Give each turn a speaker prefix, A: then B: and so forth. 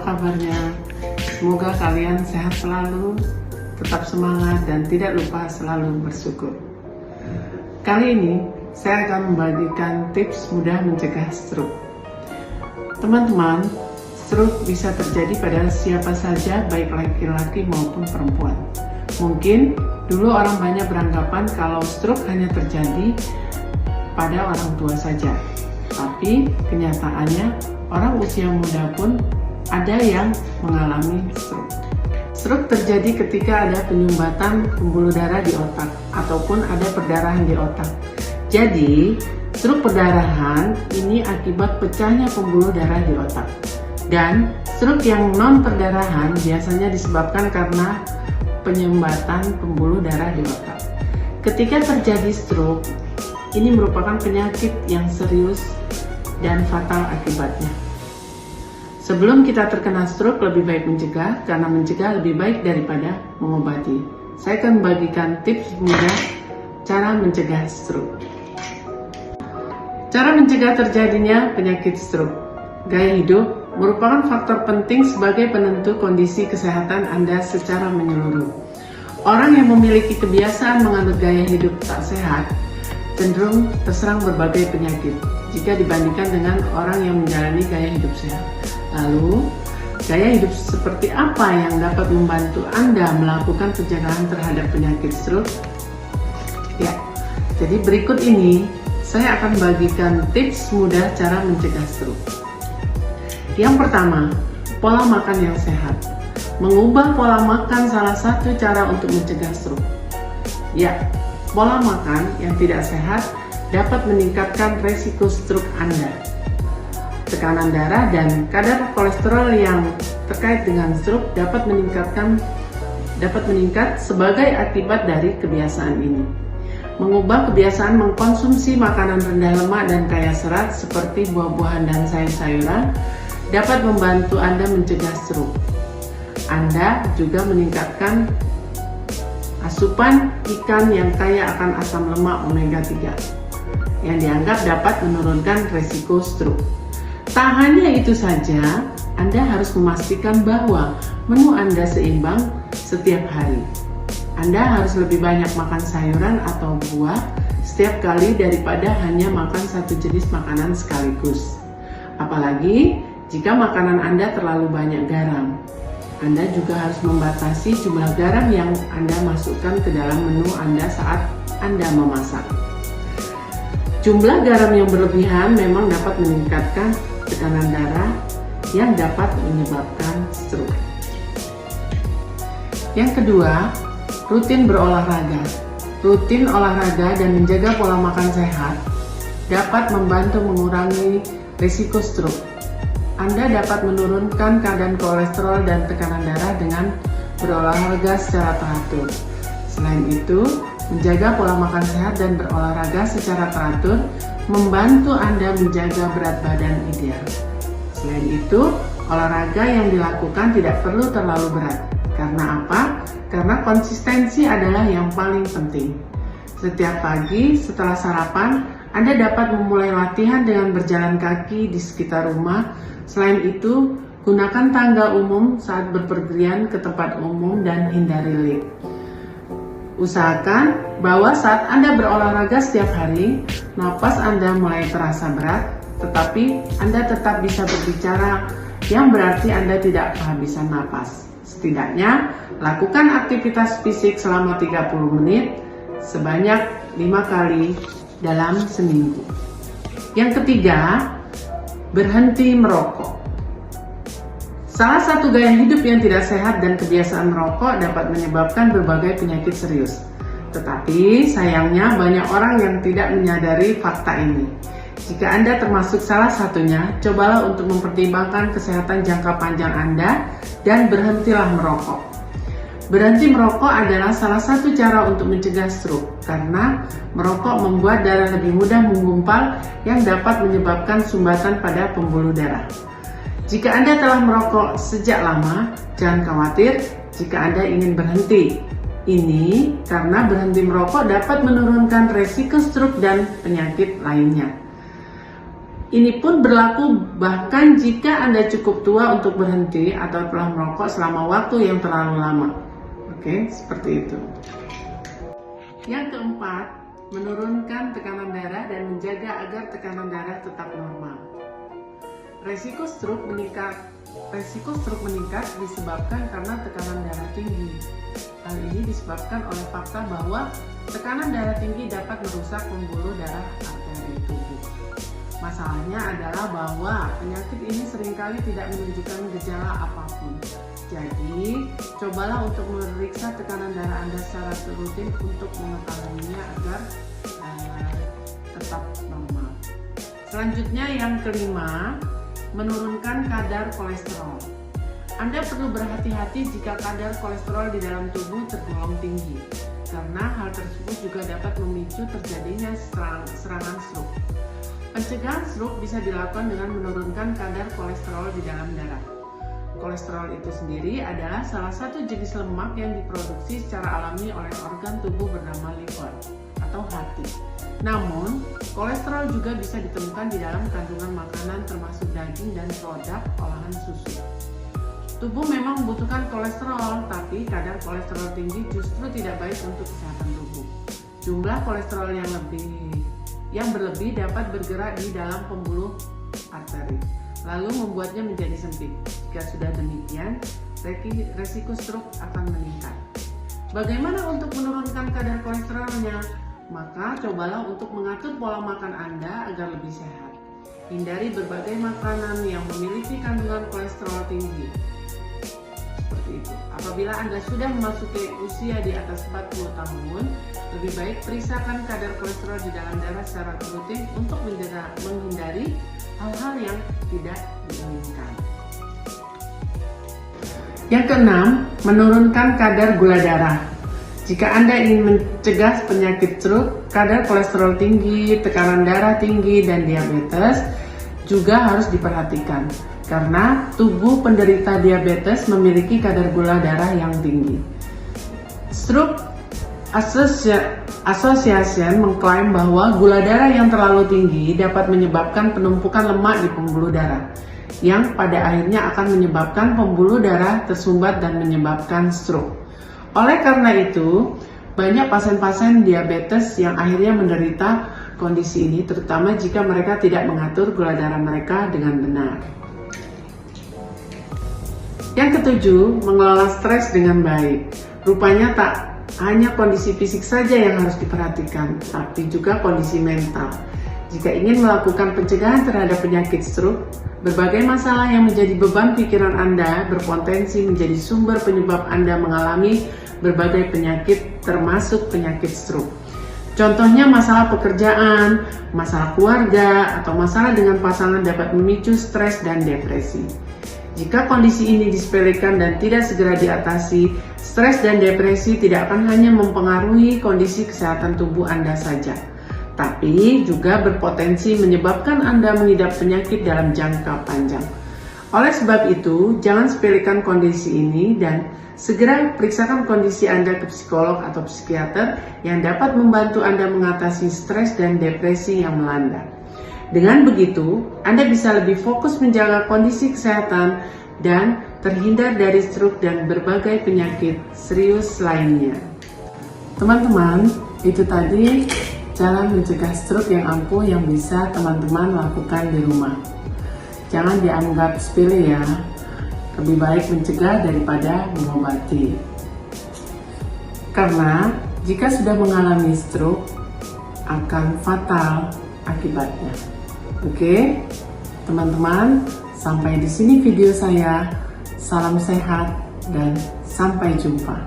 A: kabarnya? Semoga kalian sehat selalu, tetap semangat, dan tidak lupa selalu bersyukur. Kali ini, saya akan membagikan tips mudah mencegah stroke. Teman-teman, stroke bisa terjadi pada siapa saja, baik laki-laki maupun perempuan. Mungkin dulu orang banyak beranggapan kalau stroke hanya terjadi pada orang tua saja. Tapi kenyataannya orang usia muda pun ada yang mengalami stroke. Stroke terjadi ketika ada penyumbatan pembuluh darah di otak ataupun ada perdarahan di otak. Jadi, stroke perdarahan ini akibat pecahnya pembuluh darah di otak. Dan stroke yang non perdarahan biasanya disebabkan karena penyumbatan pembuluh darah di otak. Ketika terjadi stroke, ini merupakan penyakit yang serius dan fatal akibatnya. Sebelum kita terkena stroke, lebih baik mencegah, karena mencegah lebih baik daripada mengobati. Saya akan membagikan tips mudah cara mencegah stroke. Cara mencegah terjadinya penyakit stroke. Gaya hidup merupakan faktor penting sebagai penentu kondisi kesehatan Anda secara menyeluruh. Orang yang memiliki kebiasaan menganut gaya hidup tak sehat cenderung terserang berbagai penyakit jika dibandingkan dengan orang yang menjalani gaya hidup sehat. Lalu, gaya hidup seperti apa yang dapat membantu Anda melakukan pencegahan terhadap penyakit stroke? Ya, jadi berikut ini saya akan bagikan tips mudah cara mencegah stroke. Yang pertama, pola makan yang sehat. Mengubah pola makan salah satu cara untuk mencegah stroke. Ya, pola makan yang tidak sehat dapat meningkatkan resiko stroke Anda. Tekanan darah dan kadar kolesterol yang terkait dengan stroke dapat meningkat sebagai akibat dari kebiasaan ini. Mengubah kebiasaan mengkonsumsi makanan rendah lemak dan kaya serat seperti buah-buahan dan sayur-sayuran dapat membantu Anda mencegah stroke. Anda juga meningkatkan asupan ikan yang kaya akan asam lemak omega 3 yang dianggap dapat menurunkan resiko stroke. Tak hanya itu saja, Anda harus memastikan bahwa menu Anda seimbang setiap hari. Anda harus lebih banyak makan sayuran atau buah setiap kali daripada hanya makan satu jenis makanan sekaligus. Apalagi jika makanan Anda terlalu banyak garam. Anda juga harus membatasi jumlah garam yang Anda masukkan ke dalam menu Anda saat Anda memasak. Jumlah garam yang berlebihan memang dapat meningkatkan tekanan darah yang dapat menyebabkan stroke. Yang kedua, rutin berolahraga. Rutin olahraga dan menjaga pola makan sehat dapat membantu mengurangi risiko stroke. Anda dapat menurunkan kadar kolesterol dan tekanan darah dengan berolahraga secara teratur. Selain itu, menjaga pola makan sehat dan berolahraga secara teratur membantu Anda menjaga berat badan ideal. Selain itu, olahraga yang dilakukan tidak perlu terlalu berat. Karena apa? Karena konsistensi adalah yang paling penting. Setiap pagi setelah sarapan, Anda dapat memulai latihan dengan berjalan kaki di sekitar rumah. Selain itu, gunakan tangga umum saat berpergian ke tempat umum dan hindari lift. Usahakan bahwa saat Anda berolahraga setiap hari, napas Anda mulai terasa berat, tetapi Anda tetap bisa berbicara, yang berarti Anda tidak kehabisan napas. Setidaknya, lakukan aktivitas fisik selama 30 menit sebanyak 5 kali dalam seminggu. Yang ketiga, berhenti merokok. Salah satu gaya hidup yang tidak sehat dan kebiasaan merokok dapat menyebabkan berbagai penyakit serius. Tetapi sayangnya banyak orang yang tidak menyadari fakta ini. Jika Anda termasuk salah satunya, cobalah untuk mempertimbangkan kesehatan jangka panjang Anda dan berhentilah merokok. Berhenti merokok adalah salah satu cara untuk mencegah stroke karena merokok membuat darah lebih mudah menggumpal yang dapat menyebabkan sumbatan pada pembuluh darah. Jika Anda telah merokok sejak lama, jangan khawatir jika Anda ingin berhenti. Ini karena berhenti merokok dapat menurunkan resiko stroke dan penyakit lainnya. Ini pun berlaku bahkan jika Anda cukup tua untuk berhenti atau telah merokok selama waktu yang terlalu lama. Oke, seperti itu. Yang keempat, menurunkan tekanan darah dan menjaga agar tekanan darah tetap normal. Resiko stroke meningkat disebabkan karena tekanan darah tinggi. Hal ini disebabkan oleh fakta bahwa tekanan darah tinggi dapat merusak pembuluh darah arteri tubuh. Masalahnya adalah bahwa penyakit ini seringkali tidak menunjukkan gejala apapun. Jadi, cobalah untuk memeriksa tekanan darah Anda secara rutin untuk mengetahuinya agar tetap normal. Selanjutnya yang kelima, menurunkan kadar kolesterol. Anda perlu berhati-hati jika kadar kolesterol di dalam tubuh tergolong tinggi, karena hal tersebut juga dapat memicu terjadinya serangan stroke. Pencegahan stroke bisa dilakukan dengan menurunkan kadar kolesterol di dalam darah. Kolesterol itu sendiri adalah salah satu jenis lemak yang diproduksi secara alami oleh organ tubuh bernama liver atau hati. Namun, kolesterol juga bisa ditemukan di dalam kandungan makanan termasuk daging dan produk olahan susu. Tubuh memang membutuhkan kolesterol, tapi kadar kolesterol tinggi justru tidak baik untuk kesehatan tubuh. Jumlah kolesterol yang berlebih dapat bergerak di dalam pembuluh arteri, lalu membuatnya menjadi sempit. Jika sudah demikian, resiko stroke akan meningkat. Bagaimana untuk menurunkan kadar kolesterolnya? Maka cobalah untuk mengatur pola makan Anda agar lebih sehat. Hindari berbagai makanan yang memiliki kandungan kolesterol tinggi. Seperti itu. Apabila Anda sudah memasuki usia di atas 40 tahun, lebih baik periksakan kadar kolesterol di dalam darah secara rutin untuk menghindari hal-hal yang tidak diinginkan. Yang keenam, menurunkan kadar gula darah. Jika Anda ingin mencegah penyakit stroke, kadar kolesterol tinggi, tekanan darah tinggi, dan diabetes juga harus diperhatikan. Karena tubuh penderita diabetes memiliki kadar gula darah yang tinggi. Stroke Association mengklaim bahwa gula darah yang terlalu tinggi dapat menyebabkan penumpukan lemak di pembuluh darah, yang pada akhirnya akan menyebabkan pembuluh darah tersumbat dan menyebabkan stroke. Oleh karena itu, banyak pasien-pasien diabetes yang akhirnya menderita kondisi ini, terutama jika mereka tidak mengatur gula darah mereka dengan benar. Yang ketujuh, mengelola stres dengan baik. Rupanya tak hanya kondisi fisik saja yang harus diperhatikan, tapi juga kondisi mental. Jika ingin melakukan pencegahan terhadap penyakit stroke, berbagai masalah yang menjadi beban pikiran Anda berpotensi menjadi sumber penyebab Anda mengalami berbagai penyakit, termasuk penyakit stroke. Contohnya masalah pekerjaan, masalah keluarga, atau masalah dengan pasangan dapat memicu stres dan depresi. Jika kondisi ini disepelekan dan tidak segera diatasi, stres dan depresi tidak akan hanya mempengaruhi kondisi kesehatan tubuh Anda saja, tapi juga berpotensi menyebabkan Anda mengidap penyakit dalam jangka panjang. Oleh sebab itu, jangan sepelekan kondisi ini dan segera periksakan kondisi Anda ke psikolog atau psikiater yang dapat membantu Anda mengatasi stres dan depresi yang melanda. Dengan begitu, Anda bisa lebih fokus menjaga kondisi kesehatan dan terhindar dari stroke dan berbagai penyakit serius lainnya. Teman-teman, itu tadi cara mencegah stroke yang ampuh yang bisa teman-teman lakukan di rumah. Jangan dianggap sepele ya, lebih baik mencegah daripada mengobati. Karena jika sudah mengalami stroke, akan fatal akibatnya. Oke, teman-teman, sampai di sini video saya. Salam sehat dan sampai jumpa.